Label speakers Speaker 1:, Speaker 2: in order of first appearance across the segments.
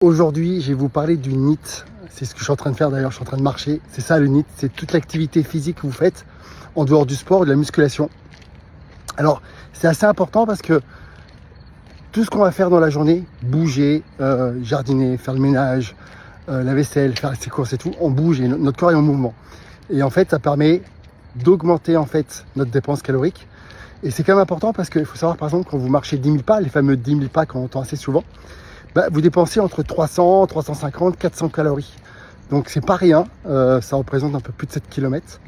Speaker 1: Aujourd'hui, je vais vous parler du NEAT. C'est ce que je suis en train de faire d'ailleurs, je suis en train de marcher. C'est ça le NEAT, c'est toute l'activité physique que vous faites en dehors du sport, de la musculation. Alors, c'est assez important parce que tout ce qu'on va faire dans la journée, bouger, jardiner, faire le ménage, la vaisselle, faire ses courses et tout, on bouge et notre corps est en mouvement. Et en fait, ça permet d'augmenter en fait notre dépense calorique. Et c'est quand même important parce qu'il faut savoir par exemple quand vous marchez 10 000 pas, les fameux 10 000 pas qu'on entend assez souvent, vous dépensez entre 300, 350, 400 calories. Donc c'est pas rien, ça représente un peu plus de 7 km.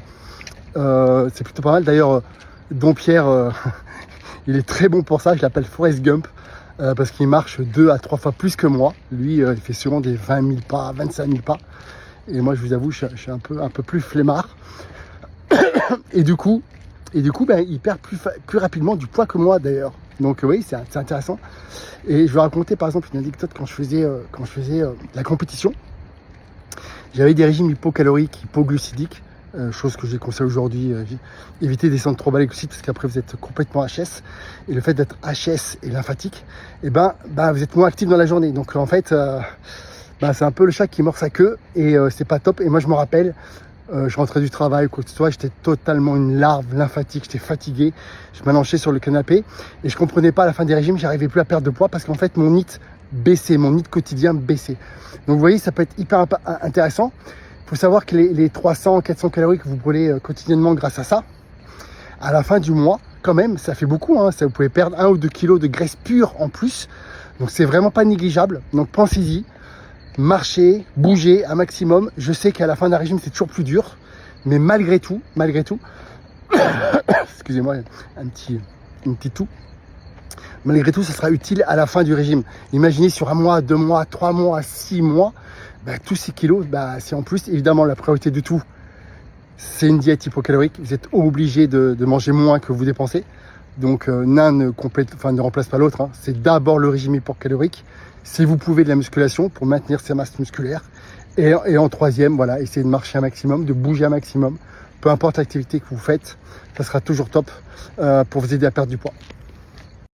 Speaker 1: C'est plutôt pas mal. D'ailleurs, Dompierre, il est très bon pour ça, je l'appelle Forrest Gump, parce qu'il marche 2 à 3 fois plus que moi. Lui, il fait souvent des 20 000 pas, 25 000 pas. Et moi, je vous avoue, je suis un peu plus flemmard. Et du coup, il perd plus rapidement du poids que moi d'ailleurs. Donc oui, c'est intéressant. Et je vais raconter par exemple une anecdote quand je faisais la compétition. J'avais des régimes hypocaloriques, hypoglucidiques, chose que j'ai conseillé aujourd'hui. Évitez de descendre trop bas les glucides parce qu'après vous êtes complètement HS. Et le fait d'être HS et lymphatique, vous êtes moins actif dans la journée. Donc en fait, c'est un peu le chat qui mord sa queue et c'est pas top. Et moi je me rappelle, je rentrais du travail ou quoi que ce soit, j'étais totalement une larve lymphatique, j'étais fatigué, je m'allongeais sur le canapé et je comprenais pas à la fin des régimes, j'arrivais plus à perdre de poids parce qu'en fait mon NEAT baissait, mon NEAT quotidien baissait. Donc vous voyez, ça peut être hyper intéressant. Il faut savoir que les 300, 400 calories que vous brûlez quotidiennement grâce à ça, à la fin du mois, quand même, ça fait beaucoup, hein, ça, vous pouvez perdre 1 ou 2 kilos de graisse pure en plus, donc c'est vraiment pas négligeable, donc pensez-y. Marcher, bouger un maximum. Je sais qu'à la fin d'un régime, c'est toujours plus dur. Mais malgré tout, excusez-moi, une petite toux. Malgré tout, ça sera utile à la fin du régime. Imaginez sur 1 mois, 2 mois, 3 mois, 6 mois, tous ces kilos, c'est en plus, évidemment, la priorité de tout, c'est une diète hypocalorique. Vous êtes obligé de manger moins que vous dépensez. Donc, l'un ne remplace pas l'autre, hein. C'est d'abord le régime hypocalorique. Si vous pouvez, de la musculation pour maintenir ses masses musculaires. Et en troisième, voilà, essayez de marcher un maximum, de bouger un maximum. Peu importe l'activité que vous faites, ça sera toujours top pour vous aider à perdre du poids.